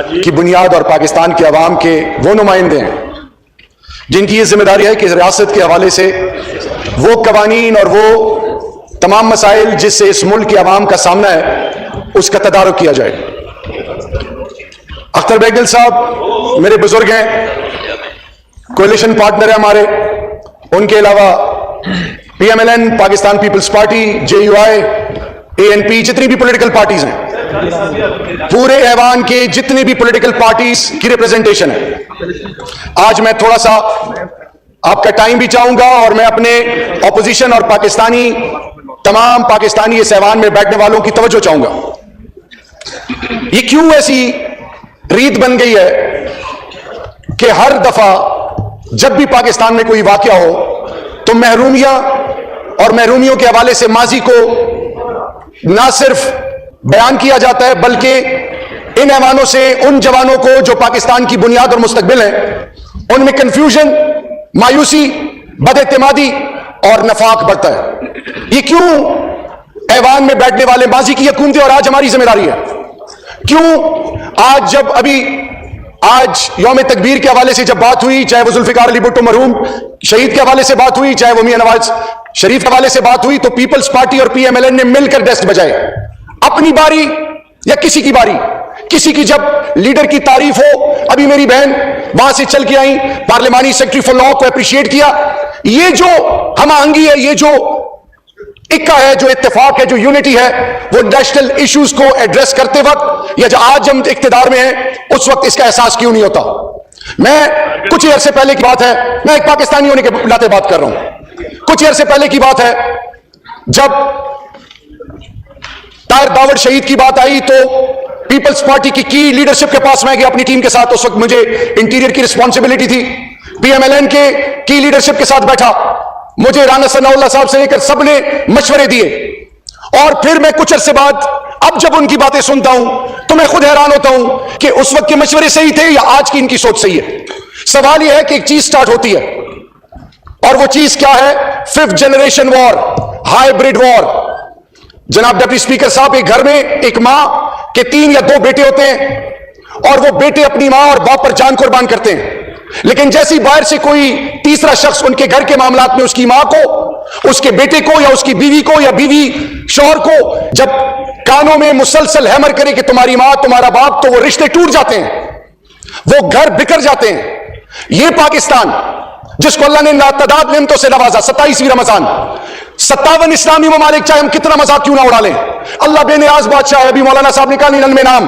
की बुनियाद और पाकिस्तान के अवाम के वो नुमाइंदे हैं जिनकी ये जिम्मेदारी है कि रियासत के हवाले से वो कवानीन और वो तमाम मसाइल जिससे इस मुल्क के अवाम का सामना है उसका तदारुक किया जाए। अख्तर बेगल साहब मेरे बुजुर्ग हैं, कोalition पार्टनर है हमारे। उनके अलावा PMLN, Pakistan peoples party, JUI, ANP, जितनी भी पॉलिटिकल पार्टीज हैं, पूरे ऐवान के जितने भी पॉलिटिकल पार्टीज की रिप्रेजेंटेशन है। आज मैं थोड़ा सा आपका टाइम भी चाहूंगा और मैं अपने ऑपोजिशन और तमाम पाकिस्तानी इस ऐवान में बैठने वालों की तवज्जो चाहूंगा। ये क्यों ऐसी रीत बन गई है कि हर दफा जब भी पाकिस्तान में कोई वाकया हो तो महरूमिया और महरूमियों के हवाले से माजी को ना सिर्फ बयान किया जाता है बल्कि इन ऐवानों से उन जवानों को जो पाकिस्तान की बुनियाद और मुस्तकबिल है उनमें कंफ्यूजन, मायूसी, बदएतमादी और नफाक बढ़ता है। ये क्यों ऐवान में बैठने वाले माजी की हुकूमतें और आज हमारी जिम्मेदारी है? क्यों आज यौम तकबीर के हवाले से जब बात हुई, चाहे वो जुल्फिकार अली भुट्टो मरहूम शहीद के हवाले से बात हुई, चाहे वो मियां नवाज शरीफ के हवाले से बात हुई, तो पीपल्स पार्टी और PMLN ने मिलकर डेस्क बजाए। अपनी बारी या किसी की बारी, किसी की जब लीडर की तारीफ हो, अभी मेरी बहन वहां से चल के आई, पार्लिमानी सेक्रेटरी फॉर लॉ को अप्रिशिएट किया। ये जो हम आहंगी है, ये जो इक्का है, जो इत्तेफाक है, जो यूनिटी है, वो नेशनल इश्यूज को एड्रेस करते वक्त या जो आज हम इख्तिदार में हैं उस वक्त इसका एहसास क्यों नहीं होता? मैं कुछ ही अरसे पहले की बात है, मैं एक पाकिस्तानी होने के नाते बात कर रहा हूं। कुछ ही अरसे पहले की बात है जब ताहिर दावड़ शहीद की बात आई तो पीपल्स पार्टी की लीडरशिप के पास मैं गया अपनी टीम के साथ। उस वक्त मुझे इंटीरियर की रिस्पॉन्सिबिलिटी थी। PMLN के लीडरशिप के साथ बैठा, मुझे राना सनाउल्लाह साहब से लेकर सबने मशवरे दिए और फिर मैं कुछ अरसे बाद अब जब उनकी बातें सुनता हूं तो मैं खुद हैरान होता हूं कि उस वक्त के मशवरे सही थे या आज की इनकी सोच सही है। सवाल यह है कि एक चीज स्टार्ट होती है और वो चीज क्या है? 5th generation war, hybrid war. जनाब डिप्टी स्पीकर साहब, एक घर में एक मां के 3 या 2 बेटे होते हैं और वो बेटे अपनी मां और बाप पर जान कुर्बान करते हैं, लेकिन जैसी बाहर से कोई तीसरा शख्स उनके घर के मामलात में उसकी मां को, उसके बेटे को या उसकी बीवी को या बीवी शौहर को जब कानों में मुसलसल हैमर करे कि तुम्हारी मां, तुम्हारा बाप, तो वो रिश्ते टूट जाते हैं, वो घर बिखर जाते हैं। ये पाकिस्तान जिसको अल्लाह ने लातादाद नेमतों से नवाजा, 27वीं रमजान, 57 इस्लामी ममालिक, चाहे हम कितना मजाक क्यों ना उड़ा लें, अल्लाह बेनियाज बादशाह है। अभी मौलाना साहब ने कहा नीलन में नाम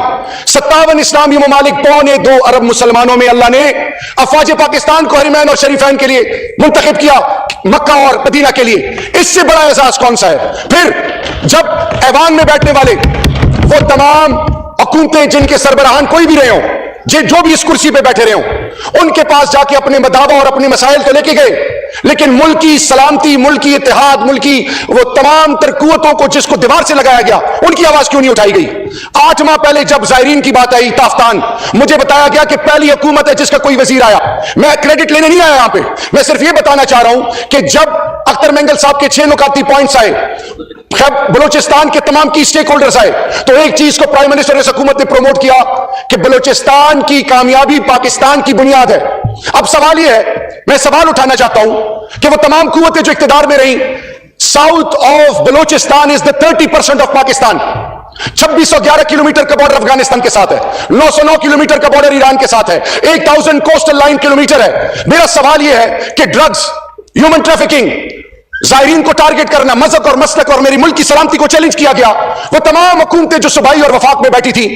57 इस्लामी ममालिक, 2.25 अरब मुसलमानों में अल्लाह ने अफवाज पाकिस्तान को हरमैन और शरीफैन के लिए मुंतखब किया, मक्का और मदीना के लिए। इससे बड़ा एहसास कौन सा है? फिर जब ऐवान में बैठने वाले वो तमाम हुकूमतें जिनके सरबराहान कोई भी रहे हो, जो भी इस कुर्सी पे बैठे रहे हो, उनके पास जाके अपने मदावा और अपने मसाइल तो लेके गए, लेकिन मुल्क की सलामती, मुल्क की इत्तेहाद, मुल्क की वो तमाम तरकुवतों को जिसको दीवार से लगाया गया, उनकी आवाज क्यों नहीं उठाई गई? 8 माह पहले जब जायरीन की बात आई, ताफ्तान, मुझे बताया गया कि पहली हुकूमत है जिसका कोई वजीर आया। मैं क्रेडिट लेने नहीं आया यहां पे, मैं सिर्फ ये बताना चाह रहा हूं कि जब अख्तर मेंगल साहब के 6 नुकाती पॉइंट्स आए, बलोचिस्तान के तमाम की स्टेक होल्डर्स आए, तो एक चीज को प्राइम मिनिस्टर इस हुकूमत ने प्रमोट किया कि बलोचिस्तान की कामयाबी पाकिस्तान की बुनियाद है। अब सवाल यह है, मैं सवाल उठाना चाहता हूं कि वो तमाम कुव्वतें जो इख्तिदार में रही, south of Balochistan is the 30% of Pakistan. 2611 kilometre का बॉर्डर अफगानिस्तान के साथ है, 909 किलोमीटर का बॉर्डर ईरान के साथ है, 1000 कोस्टल लाइन किलोमीटर है। मेरा सवाल यह है कि ड्रग्स, ह्यूमन ट्रैफिकिंग, जायरीन को टारगेट करना, मजहब और मसलक और मेरी मुल्क की सलामती को चैलेंज किया गया। वो तमाम हुकूमतें जो सूबाई और वफाक में बैठी थी,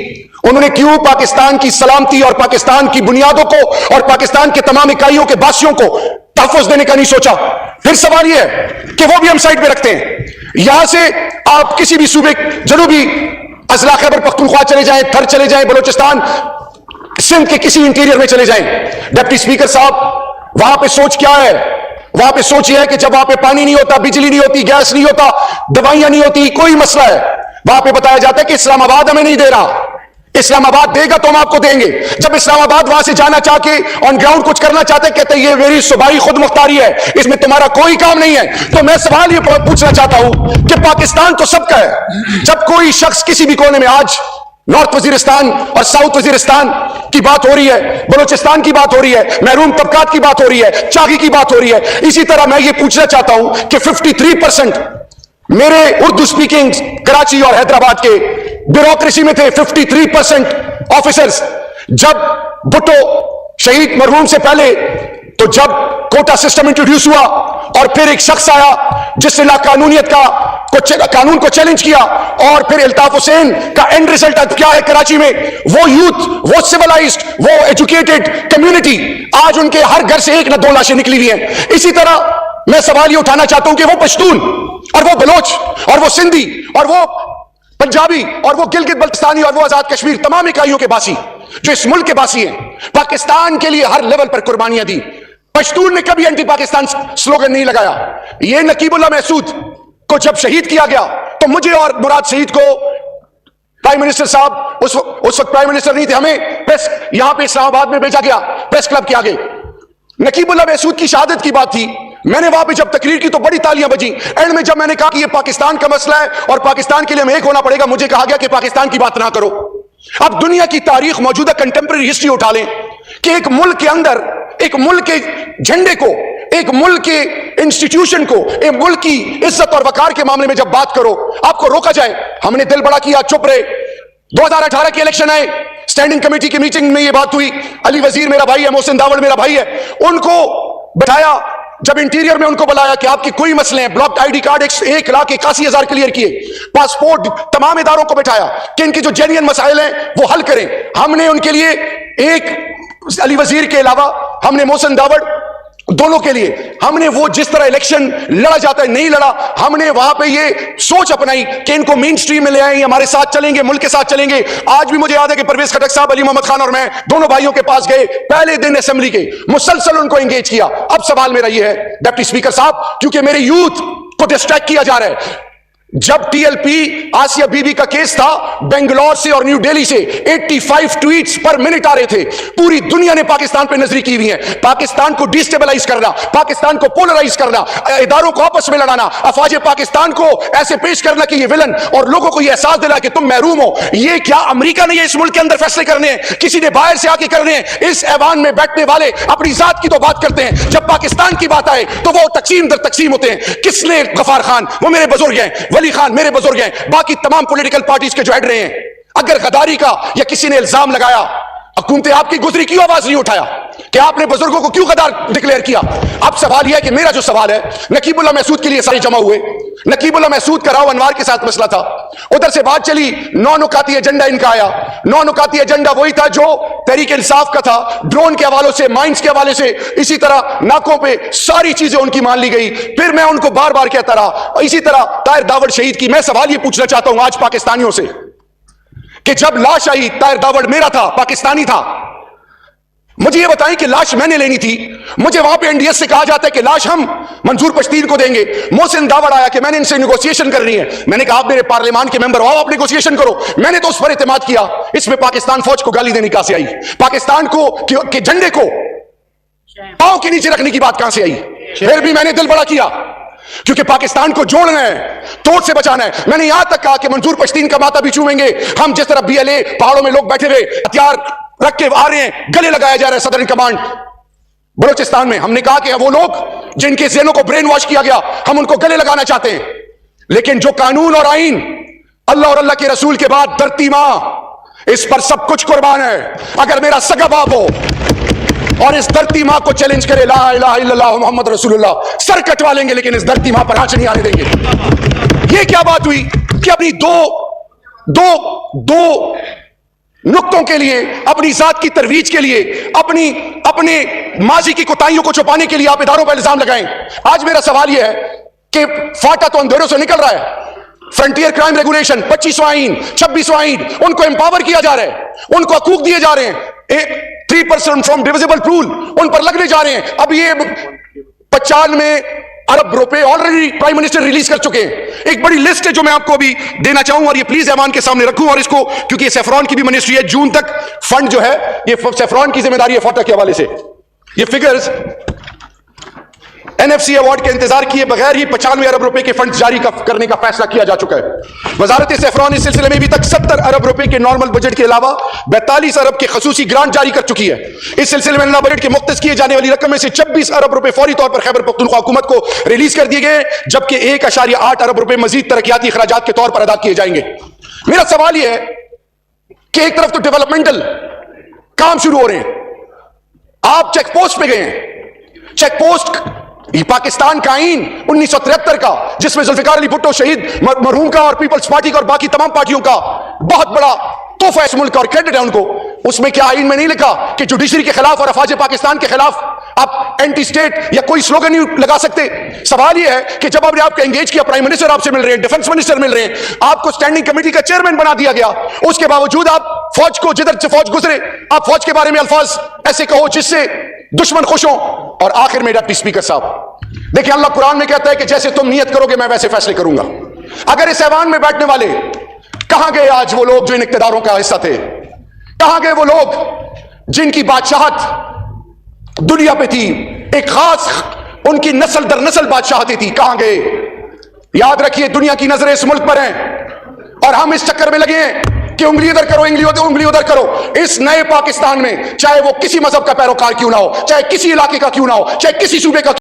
उन्होंने क्यों पाकिस्तान की सलामती और पाकिस्तान की बुनियादों को और पाकिस्तान के तमाम इकाइयों के बासियों को तहफ़्फ़ुज़ देने का नहीं सोचा? फिर सवाल यह है कि वो भी हम साइड पे रखते हैं। यहां से आप किसी भी सूबे, जनूबी अजला खैबर पख्तूनख्वा चले जाएं, थर चले जाएं, बलोचिस्तान, सिंध के किसी इंटीरियर में चले जाएं, डिप्टी स्पीकर साहब, वहां पे सोच क्या है? वहां पे सोच यह है कि जब वहां पे पानी नहीं होता, बिजली नहीं होती, गैस नहीं होता, दवाइयां नहीं होती, कोई मसला है, वहां पे बताया जाता है कि इस्लामाबाद हमें नहीं दे रहा, इस्लामाबाद देगा तो हम आपको देंगे। जब इस्लामाबाद वहां से जाना चाह के ऑन ग्राउंड कुछ करना चाहते, कहते ये मेरी सूबाई खुद मुख्तारी है, इसमें तुम्हारा कोई काम नहीं है। तो मैं सवाल ये पूछना चाहता हूं कि पाकिस्तान तो सबका है। जब कोई शख्स किसी भी कोने में, आज नॉर्थ वजीरिस्तान और साउथ वजीरिस्तान की बात हो रही है, बलोचिस्तान की बात हो रही है, महरूम तबकात की बात हो रही है, चागी की बात हो रही है। इसी तरह मैं ये पूछना चाहता हूं कि 53% मेरे उर्दू स्पीकिंग कराची और हैदराबाद के ब्यूरोक्रेसी में थे, 53% ऑफिसर्स। जब भुट्टो शहीद मरहूम से पहले, तो जब कोटा सिस्टम इंट्रोड्यूस हुआ और फिर एक शख्स आया जिसने लाकानूनियत कानून को चैलेंज किया, और फिर अल्ताफ हुसैन का एंड रिजल्ट क्या है कराची में? वो यूथ, वो सिविलाइज्ड, वो एजुकेटेड कम्युनिटी, आज उनके हर घर से एक ना दो लाशें निकली हुई हैं। इसी तरह मैं सवाल ये उठाना चाहता हूं कि वो पश्तून और वो बलोच और वो सिंधी और वो पंजाबी और वो गिलगित बल्तिस्तानी और वो आजाद कश्मीर, तमाम इकाइयों के बासी जो इस मुल्क के बासी हैं, पाकिस्तान के लिए हर लेवल पर कुर्बानियां दी। पश्तून ने कभी एंटी पाकिस्तान स्लोगन नहीं लगाया। ये नकीबुल्लाह महसूद को जब शहीद किया गया तो मुझे और मुराद शहीद को प्राइम मिनिस्टर साहब, उस वक्त प्राइम मिनिस्टर नहीं थे, हमें प्रेस यहां पे इस्लामाबाद में भेजा गया, प्रेस क्लब के आगे। नकीबुल्लाह महसूद की शहादत की बात थी, मैंने वहां पे जब तकरीर की तो बड़ी तालियां बजी। एंड में जब मैंने कहा कि ये पाकिस्तान का मसला है और पाकिस्तान के लिए हमें एक होना पड़ेगा, मुझे कहा गया कि पाकिस्तान की बात ना करो। अब दुनिया की तारीख, मौजूदा कंटेम्प्रेरी हिस्ट्री उठा लें कि एक मुल्क के अंदर, एक मुल्क के झंडे को, एक मुल्क के इंस्टीट्यूशन को, एक मुल्क की इज्जत और वकार के मामले में जब बात करो आपको रोका जाए। हमने दिल बड़ा किया, चुप रहे। 2018 के इलेक्शन आए, स्टैंडिंग कमेटी की मीटिंग में यह बात हुई, अली वजीर मेरा भाई है, मोहसिन दावड़ मेरा भाई है, उनको बैठाया। जब इंटीरियर में उनको बुलाया कि आपके कोई मसले हैं, ब्लॉक्ड आईडी कार्ड 1,81,000 क्लियर किए, पासपोर्ट, तमाम इदारों को बैठाया कि इनके जो जेन्युइन मसाइल हैं वो हल करें। हमने उनके लिए, एक अली वजीर के अलावा हमने मोहसिन दावड़, दोनों के लिए हमने वो जिस तरह इलेक्शन लड़ा जाता है नहीं लड़ा, हमने वहां पे ये सोच अपनाई कि इनको मेन स्ट्रीम में ले आए, हमारे साथ चलेंगे, मुल्क के साथ चलेंगे। आज भी मुझे याद है कि परवेज खटक साहब, अली मोहम्मद खान और मैं दोनों भाइयों के पास गए, पहले दिन असेंबली के मुसलसल उनको एंगेज किया। अब सवाल मेरा ये है डिप्टी स्पीकर साहब, क्योंकि मेरे यूथ को डिस्ट्रैक्ट किया जा रहा है। जब टीएलपी आसिया बीबी का केस था, बेंगलोर से और न्यू दिल्ली से 85 ट्वीट्स पर मिनट आ रहे थे। पूरी दुनिया ने पाकिस्तान पे नजरी की हुई है। पाकिस्तान को डिस्टेबलाइज करना, पाकिस्तान को पोलराइज करना, इदारों को आपस में लड़ाना, अफवाज पाकिस्तान को ऐसे पेश करना कि ये विलन, और लोगों को ये एहसास दिला कि तुम महरूम हो। ये क्या अमेरिका ने ये इस मुल्क के अंदर फैसले करने हैं? किसी ने बाहर से आके करने हैं? इस ऐवान में बैठने वाले अपनी जात की तो बात करते हैं, जब पाकिस्तान की बात आए तो वो तकसीम दर तकसीम होते हैं। किसने? गफार खान, वो मेरे बुजुर्ग हैं, वली खान मेरे बुजुर्ग हैं, बाकी तमाम पॉलिटिकल पार्टीज के जो हेड रहे हैं। अगर गद्दारी का या किसी ने इल्जाम लगाया, हुकूमत आपकी गुजरी क्यों आवाज नहीं उठाया कि आपने बुजुर्गों को क्यों गद्दार डिक्लेयर किया? अब सवाल यह है कि मेरा जो सवाल है, नकीबुल्लाह महसूद के लिए सारे जमा हुए, नकीबुल्लाह महसूद का राव अनवार के साथ मसला था, उधर से बात चली, 9 नुकाती एजेंडा इनका आया। 9 नुकाती एजेंडा वही था जो तहरीक इंसाफ का था, ड्रोन के हवालों से, माइंस के हवाले से, इसी तरह नाकों पे सारी चीजें उनकी मान ली गई। फिर मैं उनको बार बार कहता रहा, इसी तरह ताहिर दावड़ शहीद की। मैं सवाल यह पूछना चाहता हूं आज पाकिस्तानियों से कि जब लाश आई, ताहिर दावड़ मेरा था, पाकिस्तानी था, मुझे यह बताएं कि लाश मैंने लेनी थी। मुझे वहां पे एनडीएस से कहा जाता है कि लाश हम मंजूर पश्तीन को देंगे। मोहसिन दावड़ आया कि मैंने इनसे नेगोशिएशन करनी है। मैंने कहा आप मेरे पार्लियामान के मेंबर हो, आप नेगोशिएशन करो। मैंने तो उस पर एतमाद किया। इसमें पाकिस्तान फौज को गाली देने कहां से आई? पाकिस्तान को के झंडे को पांव के नीचे रखने की बात कहां से आई? फिर भी मैंने दिल बड़ा किया, क्योंकि पाकिस्तान को जोड़ना है, तोड़ से बचाना है। मैंने यहां तक कहा कि मंजूर पश्तीन का माथा भी चूमेंगे हम, जिस तरह बीएलए पहाड़ों में लोग बैठे हुए हथियार रख के आ रहे हैं, गले लगाया जा रहा है सदर्न कमांड बलोचिस्तान में। हमने कहा कि वो लोग जिनके ज़हनों को ब्रेन वॉश किया गया, हम उनको गले लगाना चाहते हैं। लेकिन जो कानून और आईन, अल्लाह और अल्लाह के रसूल के बाद धरती मां, इस पर सब कुछ कुर्बान है। अगर मेरा सगा बाप हो और इस धरती मां को चैलेंज करे, ला इलाहा इल्लल्लाह मुहम्मद रसूलुल्लाह, सर कटवा लेंगे, लेकिन इस धरती मां पर आंच नहीं आने देंगे। ये क्या बात हुई कि अपनी दो नुक्तों के लिए, अपनी जात की तरवीज के लिए, अपने माजी की कोताहियों को छुपाने के लिए आप इदारों पर इल्जाम लगाएं। आज मेरा सवाल यह है कि फाटा तो अंधेरों से निकल रहा है। फ्रंटियर क्राइम रेगुलेशन, 25वां आईन, 26वां आईन, उनको एम्पावर किया जा रहा है, उनको हकूक दिए जा रहे हैं। 3% फ्रॉम डिविजिबल पूल उन पर लगने जा रहे हैं। अब ये 95 अरब रुपए ऑलरेडी प्राइम मिनिस्टर रिलीज कर चुके हैं। एक बड़ी लिस्ट है जो मैं आपको अभी देना चाहूंगा, और ये प्लीज ऐवान के सामने रखूं, और इसको, क्योंकि ये सेफ्रॉन की भी मिनिस्ट्री है, जून तक फंड जो है ये सेफ्रॉन की जिम्मेदारी है फाटा के हवाले से। ये फिगर्स NFC अवार्ड के इंतजार किए बगैर ही 95 अरब रुपए के फंड जारी करने का फैसला किया जा चुका है। वजारत सेफ्रॉन इस सिलसिले में अभी तक 70 अरब रुपए के नॉर्मल बजट के अलावा 42 अरब के खसूसी ग्रांट जारी कर चुकी है। इस सिलसिले में अल्लाह बजट के मुख्तस किए जाने वाली रकम में से 26 अरब रुपए फौरी तौर पर खैबर पख्तूनख्वा हुकूमत को रिलीज कर दिए गए, जबकि 1.8 अरब रुपए मजीद तरक्याती अखराजात के तौर पर अदा किए जाएंगे। मेरा सवाल यह है कि एक तरफ तो डेवलपमेंटल काम शुरू हो रहे हैं, आप चेक पोस्ट पे गए हैं। चेक पोस्ट पाकिस्तान का आईन 1973 का, जिसमें जुल्फिकार अली भुट्टो शहीद मरहूम का और पीपल्स पार्टी का और बाकी तमाम पार्टियों का बहुत बड़ा तोहफा इस मुल्क का और क्रेडिट है उनको। उसमें क्या आईन में नहीं लिखा कि जुडिशरी के खिलाफ और अफवाज पाकिस्तान के खिलाफ आप एंटी स्टेट या कोई स्लोगन नहीं लगा सकते? सवाल यह है कि जब आपने आपको एंगेज किया, प्राइम मिनिस्टर आपसे मिल रहे हैं, डिफेंस मिनिस्टर मिल रहे हैं, आपको स्टैंडिंग कमेटी का चेयरमैन बना दिया गया, उसके बावजूद आप फौज को, जिधर से फौज गुजरे, आप फौज के बारे में अल्फाज ऐसे कहो जिससे दुश्मन खुश हो। और आखिर में डिप्टी स्पीकर साहब, देखिए अल्लाह कुरान में कहता है कि जैसे तुम नियत करोगे मैं वैसे फैसले करूंगा। अगर इस ऐवान में बैठने वाले, कहां गए आज वो लोग जो इन इख्तिदारों का हिस्सा थे? कहां गए वो लोग जिनकी बादशाहत दुनिया पे थी, एक खास उनकी नस्ल दर नस्ल बादशाहती थी? कहां गए? याद रखिए, दुनिया की नजरें इस मुल्क पर हैं और हम इस चक्कर में लगे हैं कि उंगली उधर करो, उंगली उधर करो। इस नए पाकिस्तान में चाहे वो किसी मजहब का पैरोकार क्यों ना हो, चाहे किसी इलाके का क्यों ना हो, चाहे किसी सूबे का